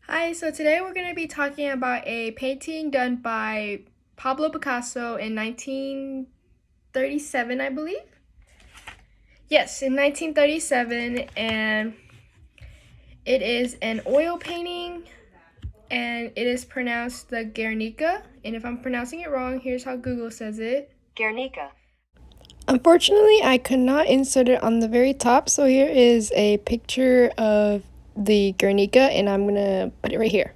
Hi, so today we're going to be talking about a painting done by Pablo Picasso in 1937, I believe. Yes, in 1937, and it is an oil painting, and it is pronounced the Guernica. And if I'm pronouncing it wrong, here's how Google says it. Guernica. Unfortunately, I could not insert it on the very top, so here is a picture of the Guernica, and I'm going to put it right here.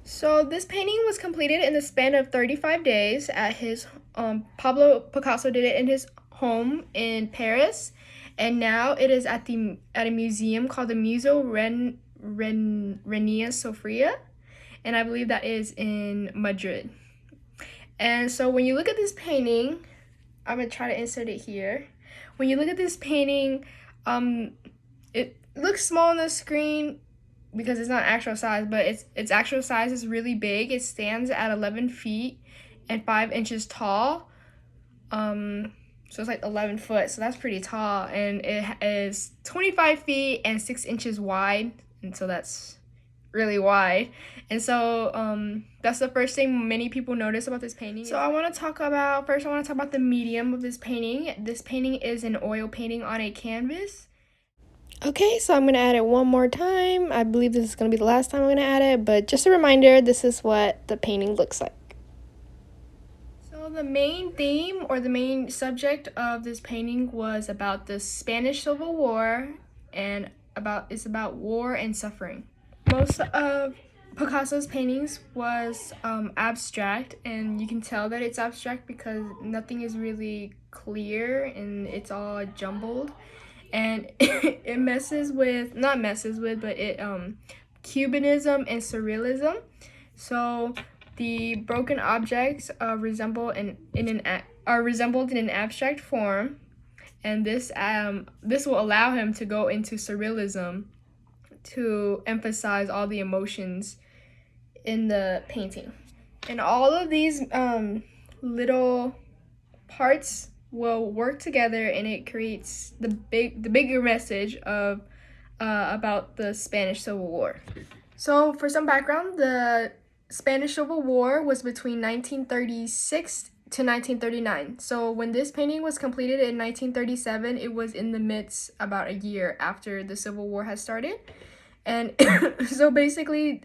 So this painting was completed in the span of 35 days at his Pablo Picasso did it in his home in Paris, and now it is at a museum called the Museo Renia Sofia, and I believe that is in Madrid. And so when you look at this painting, I'm gonna try to insert it here. When you look at this painting, it looks small on the screen because it's not actual size, but its actual size is really big. It stands at 11 feet and 5 inches tall. So it's like 11 foot, so that's pretty tall, and it is 25 feet and 6 inches wide, and so that's really wide. And so that's the first thing many people notice about this painting. So I want to talk about the medium of this painting. This painting is an oil painting on a canvas. Okay, so I'm going to add it one more time. I believe this is going to be the last time I'm going to add it, but just a reminder, this is what the painting looks like. So the main theme or the main subject of this painting was about the Spanish Civil War, and it's about war and suffering. Most of Picasso's paintings was abstract, and you can tell that it's abstract because nothing is really clear and it's all jumbled, and it Cubanism and surrealism. So the broken objects resembled in an abstract form, and this will allow him to go into surrealism to emphasize all the emotions in the painting. And all of these little parts will work together, and it creates the bigger message of about the Spanish Civil War. So for some background, the Spanish Civil War was between 1936 to 1939. So when this painting was completed in 1937, it was in the midst about a year after the Civil War had started. And so basically,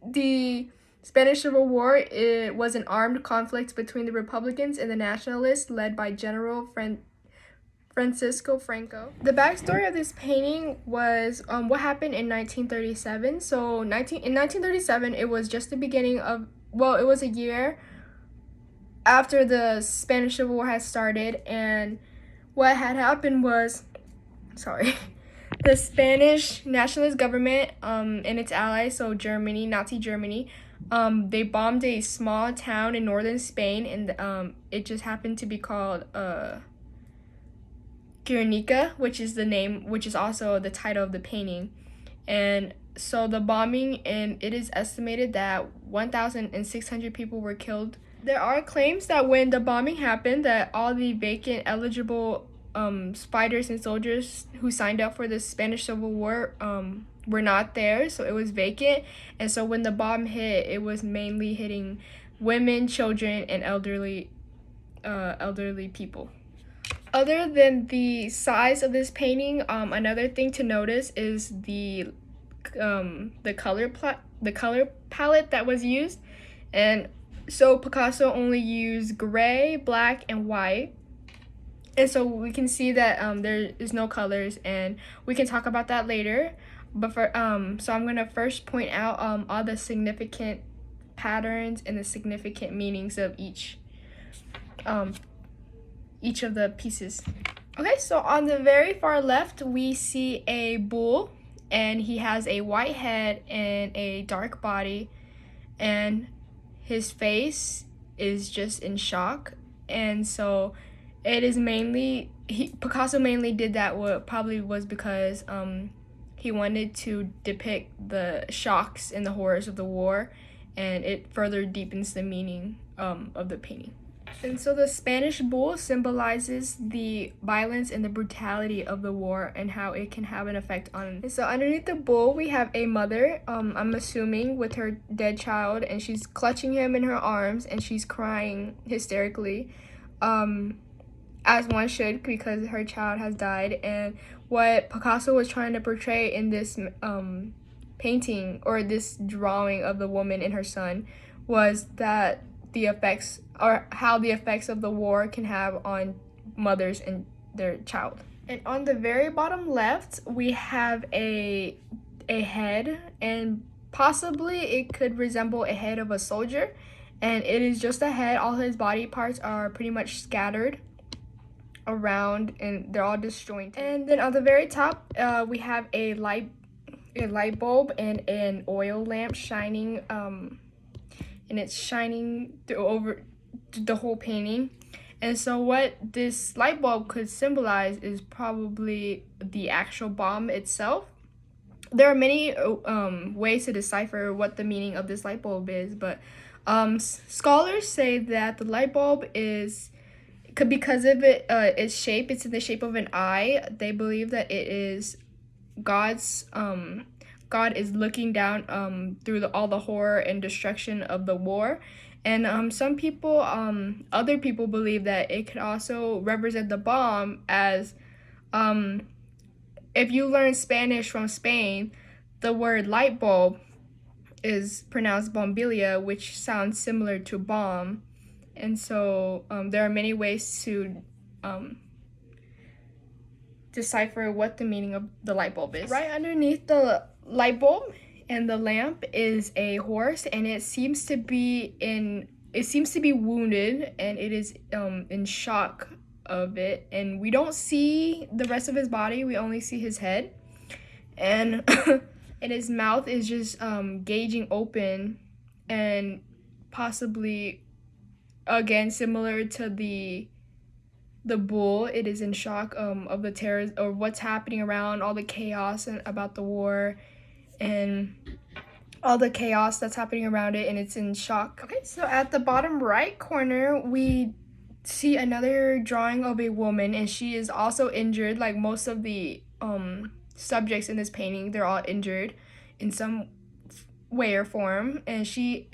the Spanish Civil War, it was an armed conflict between the Republicans and the Nationalists led by General Francisco Franco. The backstory of this painting was what happened in 1937. So in 1937, it was just the beginning of, it was a year after the Spanish Civil War had started, and what had happened was, the Spanish nationalist government and its allies, so Germany, Nazi Germany, they bombed a small town in northern Spain, and it just happened to be called Guernica, which is also the title of the painting. And so the bombing, and it is estimated that 1,600 people were killed. There are claims that when the bombing happened, that all the vacant eligible fighters and soldiers who signed up for the Spanish Civil War were not there, so it was vacant. And so when the bomb hit, it was mainly hitting women, children, and elderly people. Other than the size of this painting, another thing to notice is the color palette that was used. And so Picasso only used gray, black, and white. And so we can see that there is no colors, and we can talk about that later. But so I'm gonna first point out all the significant patterns and the significant meanings of each of the pieces. Okay, so on the very far left, we see a bull, and he has a white head and a dark body, and his face is just in shock. And so it is Picasso mainly did that, what probably was because he wanted to depict the shocks and the horrors of the war, and it further deepens the meaning of the painting. And so the Spanish bull symbolizes the violence and the brutality of the war and how it can have an effect on. And so underneath the bull, we have a mother, I'm assuming, with her dead child, and she's clutching him in her arms and she's crying hysterically, as one should, because her child has died. And what Picasso was trying to portray in this painting or this drawing of the woman and her son was that the effects or how the effects of the war can have on mothers and their child. And on the very bottom left, we have a head, and possibly it could resemble a head of a soldier, and it is just a head. All his body parts are pretty much scattered around and they're all disjointed. And then on the very top, we have a light bulb and an oil lamp shining, and it's shining through over the whole painting. And so what this light bulb could symbolize is probably the actual bomb itself. There are many ways to decipher what the meaning of this light bulb is, but scholars say that the light bulb is, because of its shape, it's in the shape of an eye. They believe that it is God's God is looking down through all the horror and destruction of the war. And some people, other people believe that it could also represent the bomb as, if you learn Spanish from Spain, the word light bulb is pronounced bombillia, which sounds similar to bomb. And so there are many ways to decipher what the meaning of the light bulb is. Right underneath the light bulb and the lamp is a horse, and it seems to be wounded, and it is in shock of it, and we don't see the rest of his body, we only see his head, and and his mouth is just gauging open, and possibly again similar to the bull, it is in shock of the terrors or what's happening around, all the chaos and about the war and all the chaos that's happening around it, and it's in shock. Okay, so at the bottom right corner, we see another drawing of a woman, and she is also injured. Like most of the subjects in this painting, they're all injured in some way or form, and she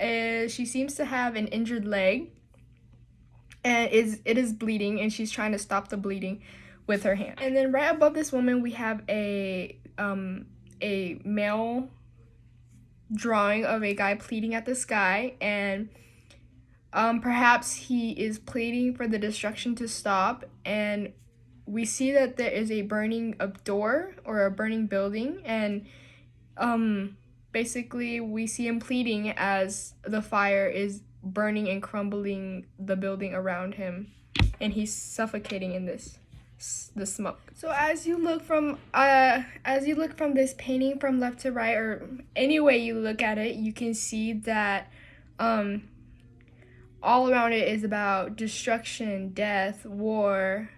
seems to have an injured leg, and it is bleeding, and she's trying to stop the bleeding with her hand. And then right above this woman, we have a male drawing of a guy pleading at the sky, and perhaps he is pleading for the destruction to stop. And we see that there is a burning door or a burning building, and basically we see him pleading as the fire is burning and crumbling the building around him, and he's suffocating in the smoke. So as you look from this painting from left to right, or any way you look at it, you can see that all around it is about destruction, death, war,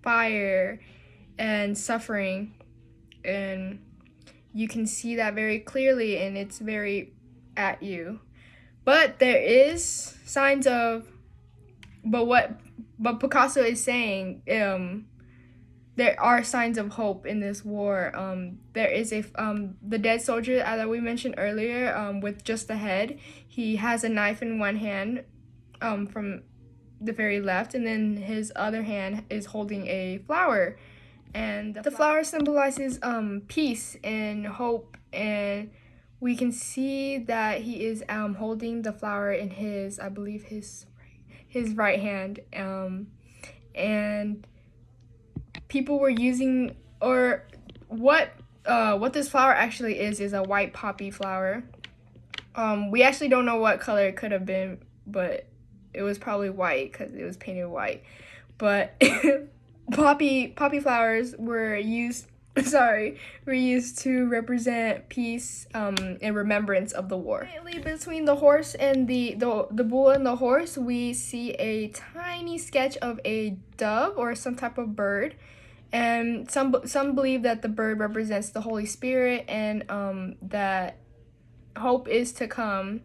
fire, and suffering, and you can see that very clearly, and it's very at you. But there is signs of, but Picasso is saying, there are signs of hope in this war. There is the dead soldier that we mentioned earlier, with just the head. He has a knife in one hand, from the very left, and then his other hand is holding a flower, and the flower symbolizes peace and hope, and we can see that he is holding the flower in his, I believe, his right hand, and people were using, or what this flower actually is a white poppy flower. We actually don't know what color it could have been, but it was probably white because it was painted white. But poppy flowers were used to represent peace and remembrance of the war. Between the horse and the bull and the horse, we see a tiny sketch of a dove or some type of bird, and some believe that the bird represents the Holy Spirit, and that hope is to come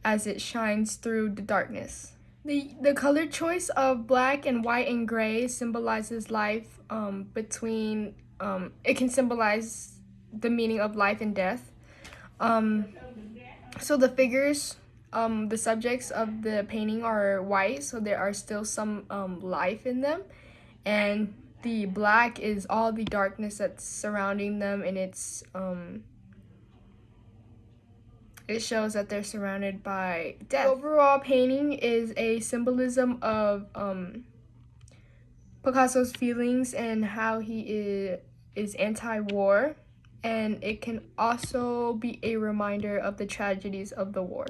as it shines through the darkness. The color choice of black and white and gray symbolizes life between it can symbolize the meaning of life and death. So the figures, the subjects of the painting are white, so there are still some life in them, and the black is all the darkness that's surrounding them, and it shows that they're surrounded by death. The overall painting is a symbolism of Picasso's feelings and how he is anti-war, and it can also be a reminder of the tragedies of the war.